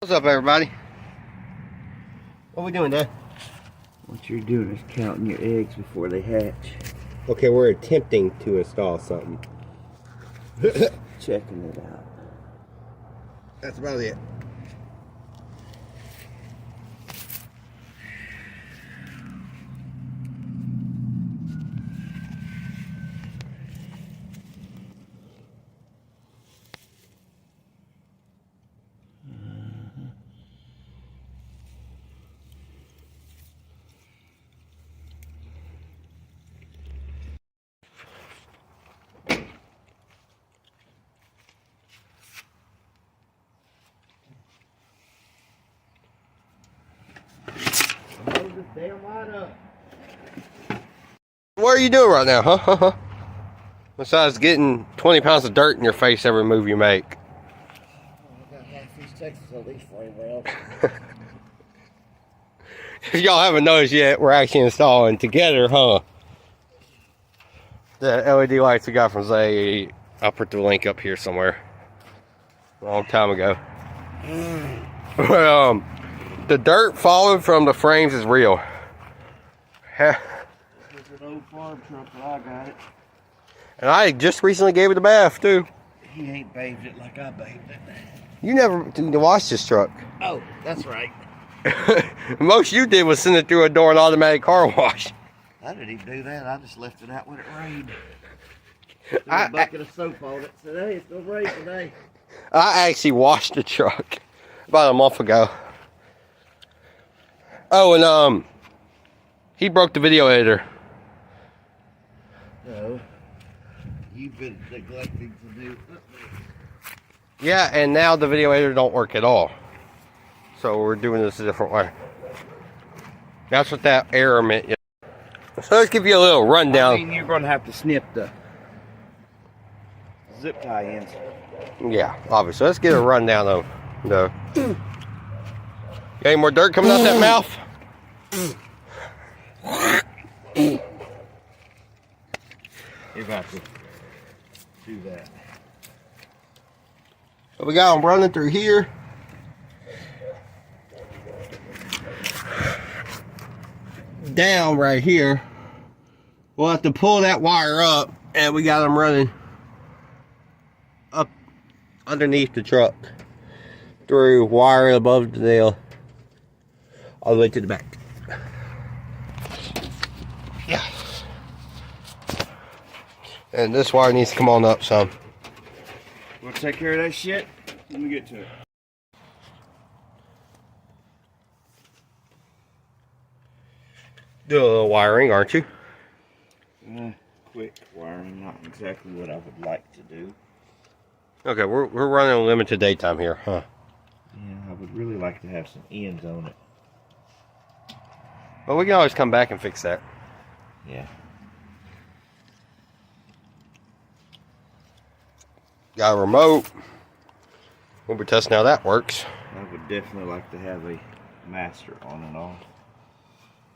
What's up, everybody? What are we doing, Dad? What you're doing is counting your eggs before they hatch. Okay, we're attempting to install something. Checking it out. That's about it. Damn light up. What are you doing right now, huh? Besides getting 20 pounds of dirt in your face every move you make. I got half these Texas on these frame rails. If y'all haven't noticed yet, we're actually installing together, huh? The LED lights we got from Zay. I'll put the link up here somewhere. A long time ago. Well, the dirt falling from the frames is real. This is an old farm truck, but I got it. And I just recently gave it a bath, too. He ain't bathed it like I bathed it. You never washed this truck. Oh, that's right. Most you did was send it through a door and automatic car wash. I didn't even do that. I just left it out when it rained. Threw a bucket of soap on it. Said, hey, it's going to rain today. I actually washed the truck about a month ago. Oh, and he broke the video editor. No. You've been neglecting to do. Yeah, and now the video editor don't work at all. So we're doing this a different way. That's what that error meant. So let's give you a little rundown. I mean, you're going to have to snip the zip tie ends. Yeah, obviously. Let's get a rundown of the. Got any more dirt coming out that mouth? You're about to do that. So we got them running through here. Down right here. We'll have to pull that wire up, and we got them running up underneath the truck through wire above the nail all the way to the back. Yeah. And this wire needs to come on up some. We'll take care of that shit when we get to it. Do a little wiring, aren't you? Quick wiring, not exactly what I would like to do. Okay, we're running a limited daytime here, huh? Yeah, I would really like to have some ends on it. But we can always come back and fix that. Yeah. Got a remote. We'll be testing how that works. I would definitely like to have a master on and off.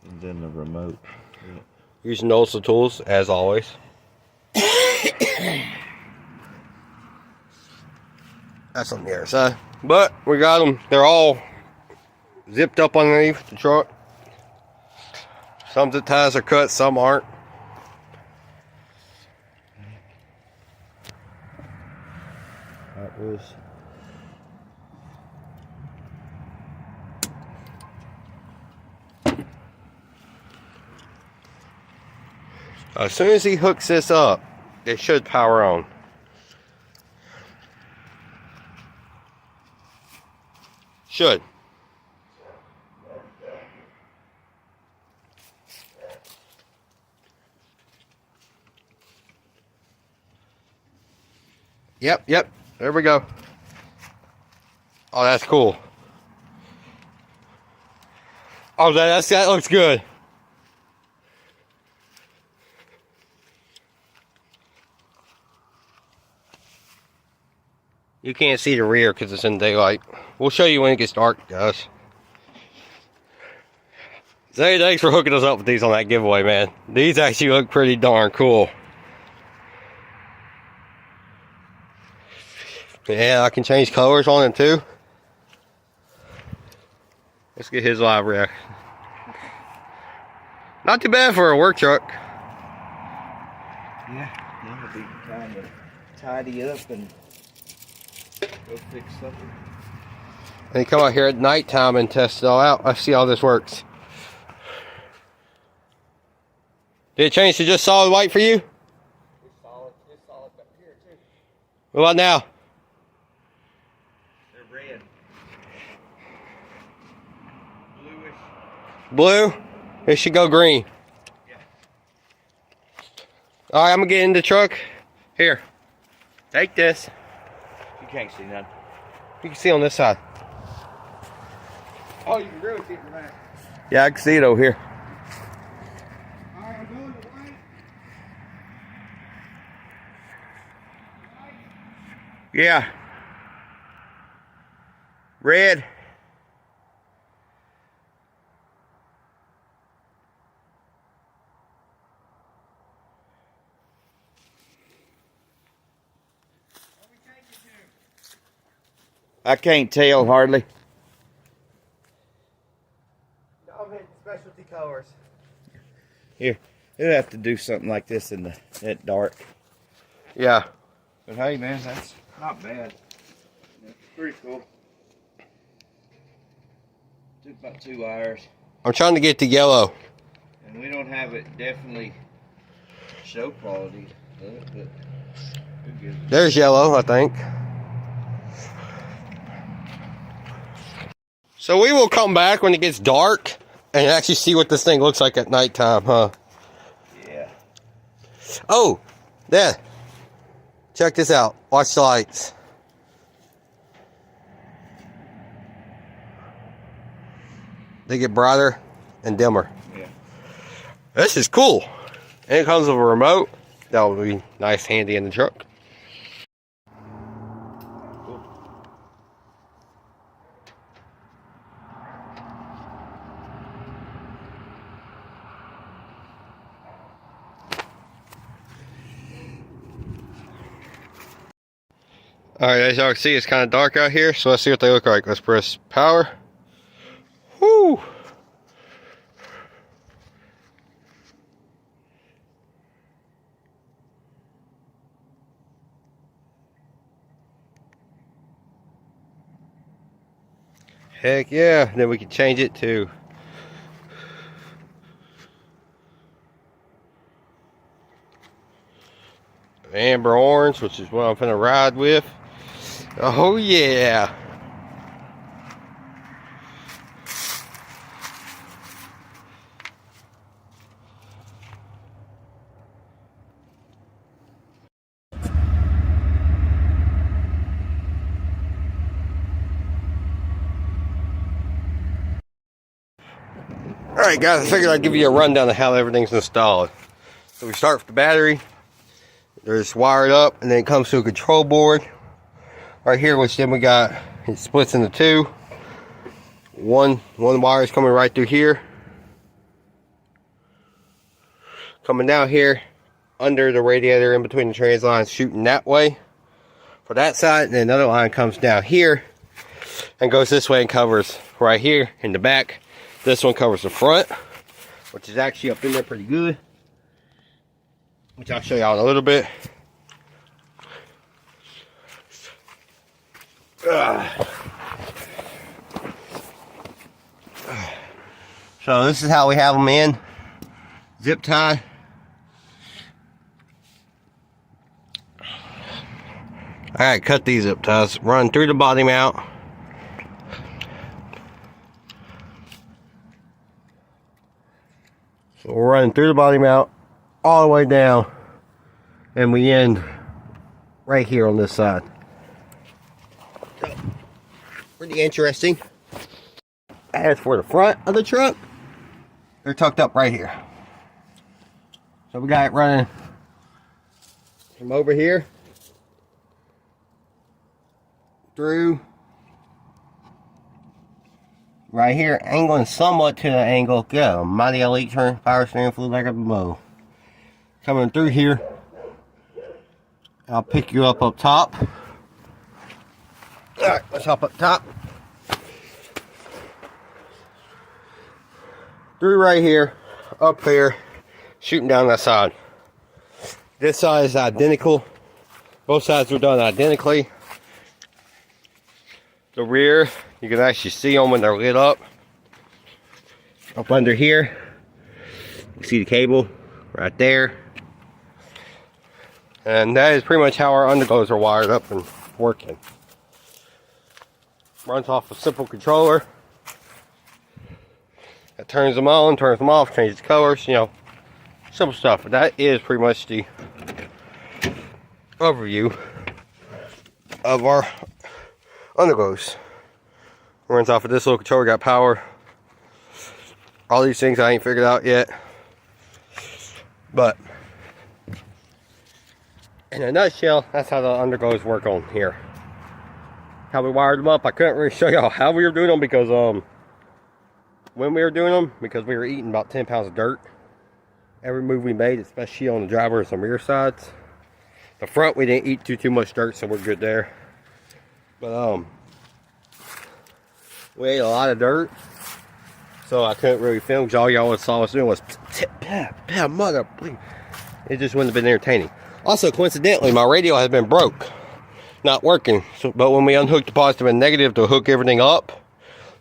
And then the remote. Yeah. Using those tools, as always. That's on the other side. But we got them. They're all zipped up underneath the truck. Some zip ties are cut, some aren't. That was. As soon as he hooks this up, it should power on. Should. Yep. There we go. Oh, that's cool. Oh, that looks good. You can't see the rear because it's in daylight. We'll show you when it gets dark, guys. Zay, thanks for hooking us up with these on that giveaway, man. These actually look pretty darn cool. Yeah, I can change colors on it too. Let's get his live reaction. Not too bad for a work truck. Yeah, now it'll be time to tidy up and go fix something. And you come out here at nighttime and test it all out. I see how this works. Did it change to just solid white for you? It's solid up here too. What about now? They're red. Bluish. Blue? It should go green. Yeah. Alright, I'm gonna get in the truck. Here. Take this. You can't see nothing. You can see on this side. Oh, you can really see it from there. Yeah, I can see it over here. Alright, I'm going to white. Yeah. Red. I can't tell hardly. I'm hitting specialty colors. Here, you'll have to do something like this in at dark. Yeah. But hey, man, that's not bad. It's pretty cool. Took about 2 hours, I'm trying to get the yellow. and we don't have it definitely show quality, but who gives a There's yellow, I think. So we will come back when it gets dark and actually see what this thing looks like at nighttime, huh? Yeah. Oh, Dad. Check this out. Watch the lights. They get brighter and dimmer. Yeah. This is cool. And it comes with a remote. That would be nice, handy in the truck. Cool. Alright, as y'all can see, it's kind of dark out here, so let's see what they look like. Let's press power. Whoo! Heck yeah, then we can change it to amber orange, which is what I'm gonna ride with. Oh yeah. Alright guys, I figured I'd give you a rundown of how everything's installed. So we start with the battery. There's wired up, and then it comes to a control board right here, which then we got, it splits into two. One wire is coming right through here, coming down here under the radiator in between the trans lines, shooting that way for that side, and then another line comes down here and goes this way and covers right here in the back. This one covers the front, which is actually up in there pretty good, which I'll show y'all in a little bit. So this is how we have them in. Zip tie. Alright, cut these zip ties. Run through the body mount. So we're running through the body mount all the way down, and we end right here on this side. So, pretty interesting. As for the front of the truck, they're tucked up right here. So we got it running from over here through right here, angling somewhat to the angle. Go, mighty elite turn, power steering fluid like a bow. Coming through here, I'll pick you up top. Alright, let's hop up top. 3 right here, up here, shooting down that side. This side is identical. Both sides were done identically. The rear, you can actually see them when they're lit up. Up under here, you see the cable right there. And that is pretty much how our underglows are wired up and working. Runs off a simple controller. That turns them on, turns them off, changes colors, you know, simple stuff. But that is pretty much the overview of our underglows. Runs off of this little controller, got power. All these things I ain't figured out yet. But in a nutshell, that's how the underglows work on here. How we wired them up. I couldn't really show y'all how we were doing them because when we were doing them, because we were eating about 10 pounds of dirt every move we made, especially on the driver and some rear sides. The front we didn't eat too much dirt, so we're good there. But we ate a lot of dirt, so I couldn't really film because all y'all saw us doing was mother. It just wouldn't have been entertaining. Also, coincidentally, my radio has been broke, not working. So, but when we unhooked the positive and negative to hook everything up,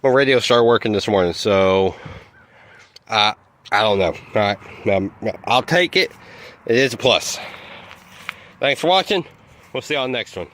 my radio started working this morning. So I don't know. All right, I'll take it. It is a plus. Thanks for watching. We'll see you on the next one.